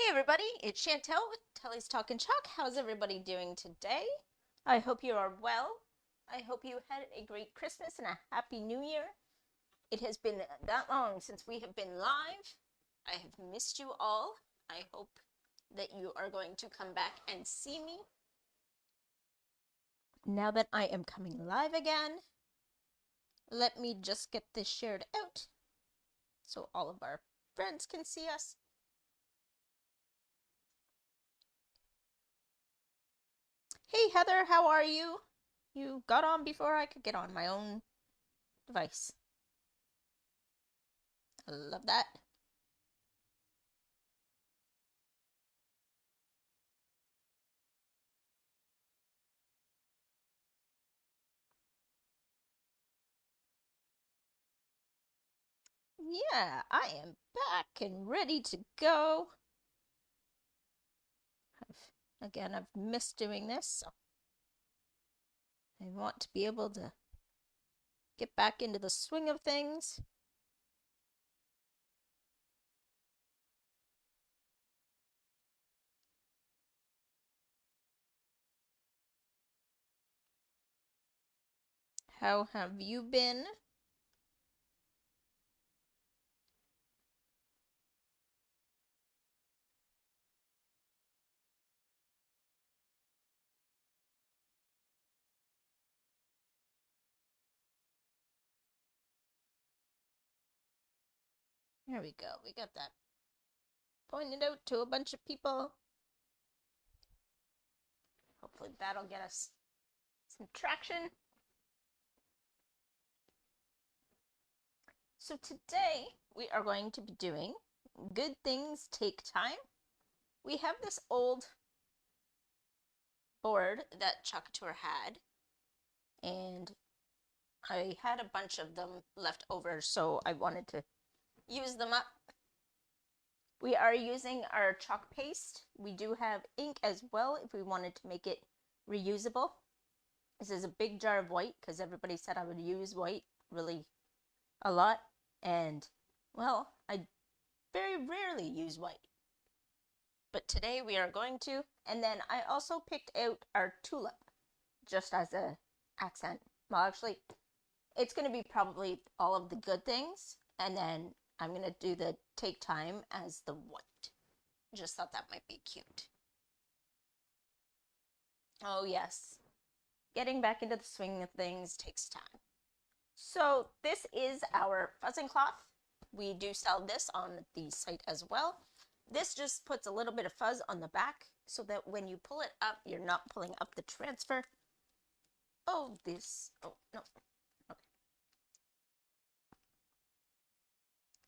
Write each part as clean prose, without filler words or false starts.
Hey everybody, it's Chantel with Telly's Talkin' Chalk. How's everybody doing today? I hope you are well. I hope you had a great Christmas and a happy New Year. It has been that long since we have been live. I have missed you all. I hope that you are going to come back and see me now that I am coming live again. Let me just get this shared out so all of our friends can see us. Hey Heather, how are you? You got on before I could get on my own device. I love that. Yeah, I am back and ready to go. I've missed doing this, so I want to be able to get back into the swing of things. How have you been? There we go. We got that pointed out to a bunch of people. Hopefully that'll get us some traction. So today we are going to be doing Good Things Take Time. We have this old board that Chuckator had, and I had a bunch of them left over, so I wanted to use them up. We are using our chalk paste. We do have ink as well if we wanted to make it reusable. This is a big jar of white because everybody said I would use white really a lot, and well, I very rarely use white. But today we are going to, and then I also picked out our tulip just as a accent. Well, actually, it's going to be probably all of the good things, and then I'm going to do the Take Time as the white. Just thought that might be cute. Oh yes, getting back into the swing of things takes time. So this is our fuzzing cloth. We do sell this on the site as well. This just puts a little bit of fuzz on the back so that when you pull it up, you're not pulling up the transfer. Oh, no. Okay.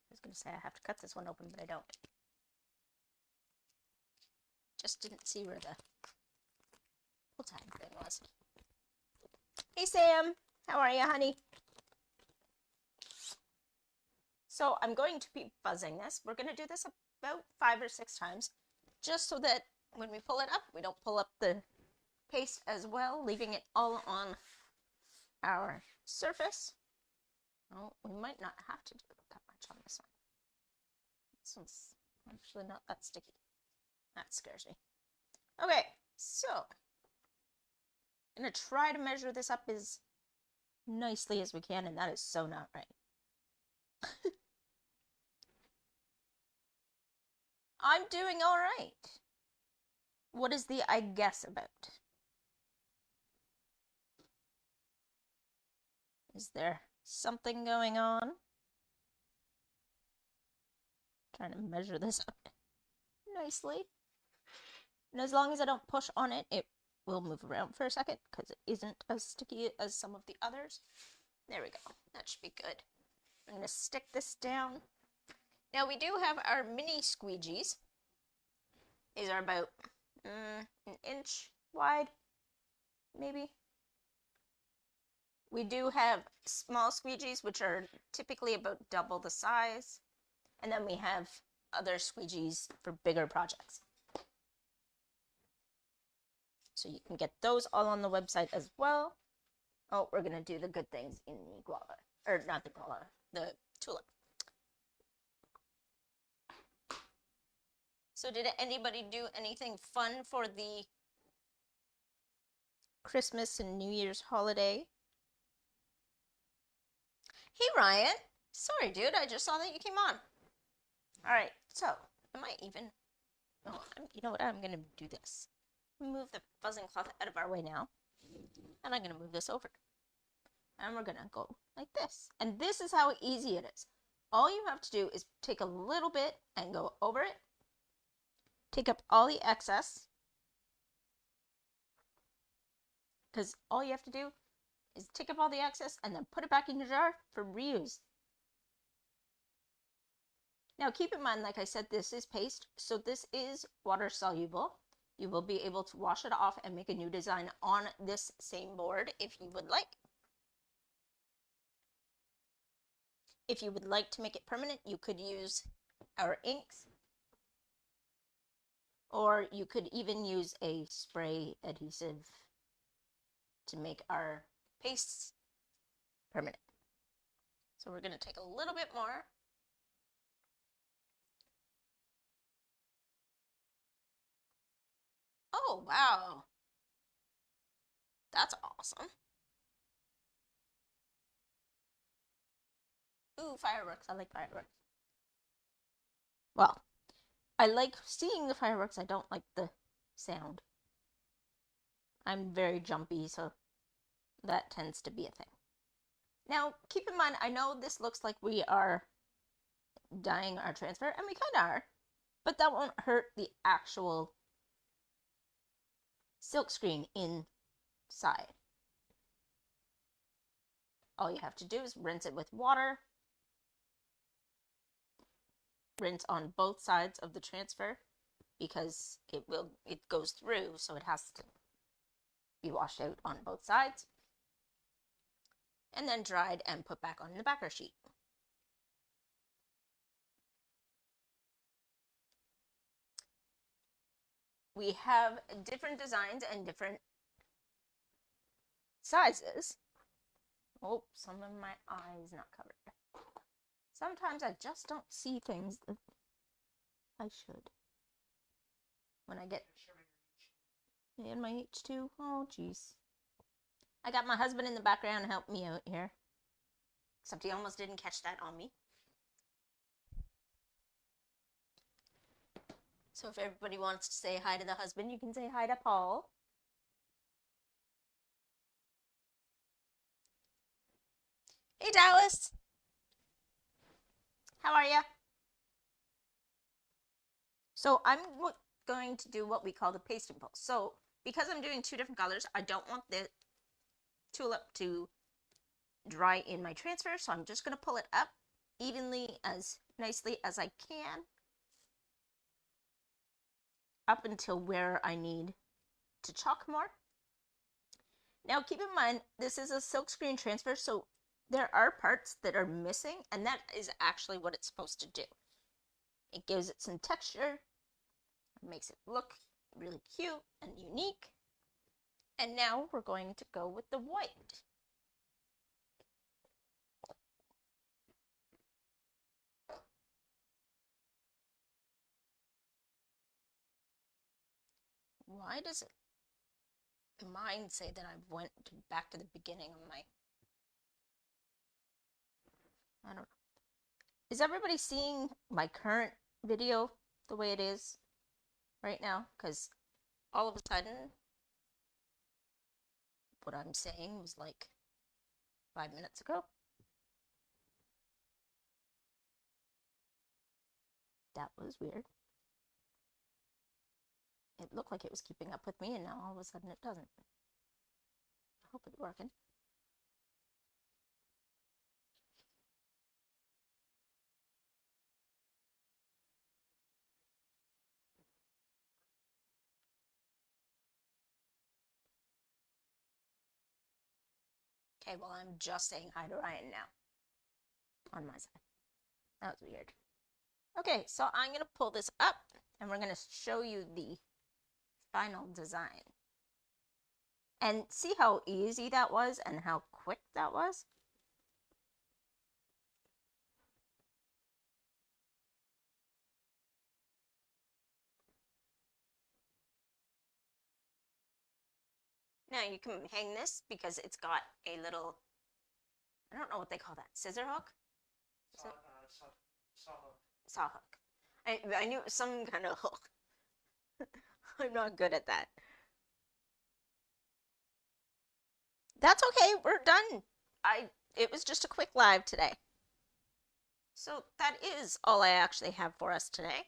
I was going to say I have to cut this one open, but I don't. Just didn't see where the pull tab thing was. Hey, Sam. How are you, honey? So I'm going to be fuzzing this. We're going to do this about 5 or 6 times, just so that when we pull it up, we don't pull up the paste as well, leaving it all on our surface. Oh, we might not have to do that much on this one. This one's actually not that sticky. That scares me. Okay, so I'm going to try to measure this up as nicely as we can, and that is so not right. I'm doing all right. What is the I guess about? Is there something going on? Trying to measure this up nicely. And as long as I don't push on it, it will move around for a second because it isn't as sticky as some of the others. There we go. That should be good. I'm going to stick this down. Now we do have our mini squeegees. These are about an inch wide, maybe. We do have small squeegees, which are typically about double the size. And then we have other squeegees for bigger projects. So you can get those all on the website as well. Oh, we're going to do the good things in the guava. Or not the guava, the tulip. So did anybody do anything fun for the Christmas and New Year's holiday? Hey Ryan, sorry dude, I just saw that you came on. All right, so am I even? Oh, you know what? I'm gonna do this. Move the fuzzing cloth out of our way now, and I'm gonna move this over, and we're gonna go like this. And this is how easy it is. All you have to do is take a little bit and go over it. Take up all the excess, because all you have to do is take up all the excess and then put it back in your jar for reuse. Now keep in mind, like I said, this is paste, so this is water soluble. You will be able to wash it off and make a new design on this same board if you would like. If you would like to make it permanent, you could use our inks, or you could even use a spray adhesive to make our pastes permanent. So we're going to take a little bit more. Oh, wow. That's awesome. Ooh, fireworks. I like fireworks. Well, I like seeing the fireworks. I don't like the sound. I'm very jumpy, so that tends to be a thing. Now, keep in mind, I know this looks like we are dyeing our transfer, and we kind of are, but that won't hurt the actual silkscreen inside. All you have to do is rinse it with water, rinse on both sides of the transfer, because it goes through, so it has to be washed out on both sides, and then dried and put back on the backer sheet. We have different designs and different sizes. Oh, some of my eyes not covered. Sometimes I just don't see things that I should. When I get in my H2, oh jeez. I got my husband in the background to help me out here. Except he almost didn't catch that on me. So if everybody wants to say hi to the husband, you can say hi to Paul. Hey Dallas! How are ya? So I'm going to do what we call the pasting pull. So because I'm doing two different colors, I don't want the tulip to dry in my transfer, so I'm just going to pull it up evenly as nicely as I can up until where I need to chalk more. Now keep in mind, this is a silkscreen transfer, so there are parts that are missing, and that is actually what it's supposed to do. It gives it some texture, makes it look really cute and unique. And now we're going to go with the white. Why does it mine say that I went back to the beginning of my... I don't know. Is everybody seeing my current video the way it is right now? Because all of a sudden, what I'm saying was like 5 minutes ago. That was weird. It looked like it was keeping up with me, and now all of a sudden it doesn't. I hope it's working. Okay, well, I'm just saying hi to Ryan now on my side. That was weird. Okay, so I'm going to pull this up, and we're going to show you the final design. And see how easy that was and how quick that was? Now you can hang this because it's got a little, I don't know what they call that, scissor hook? Saw, saw. Saw hook. I knew it was some kind of hook. I'm not good at that. That's okay, we're done. It was just a quick live today. So that is all I actually have for us today.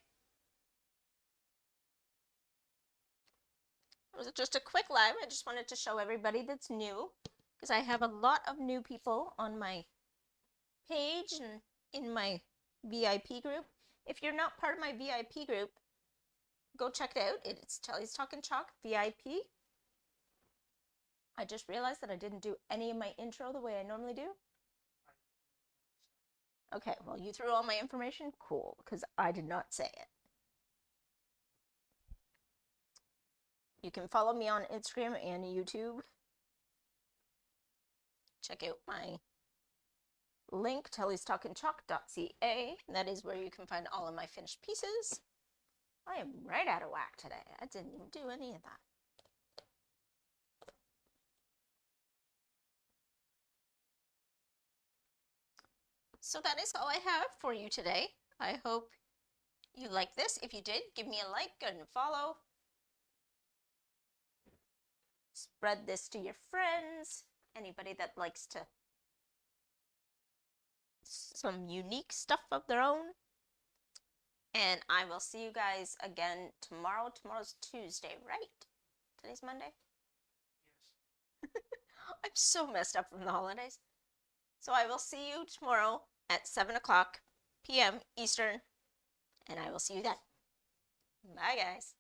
It was just a quick live. I just wanted to show everybody that's new because I have a lot of new people on my page and in my VIP group. If you're not part of my VIP group, go check it out. It's Telly's Talking Chalk VIP. I just realized that I didn't do any of my intro the way I normally do. Okay, well, you threw all my information? Cool, because I did not say it. You can follow me on Instagram and YouTube. Check out my link, tellystalkingchalk.ca. That is where you can find all of my finished pieces. I am right out of whack today. I didn't even do any of that. So that is all I have for you today. I hope you like this. If you did, give me a like and follow. Spread this to your friends, anybody that likes to some unique stuff of their own. And I will see you guys again tomorrow. Tomorrow's Tuesday, right? Today's Monday? Yes. I'm so messed up from the holidays. So I will see you tomorrow at 7 o'clock p.m. Eastern, and I will see you then. Bye, guys.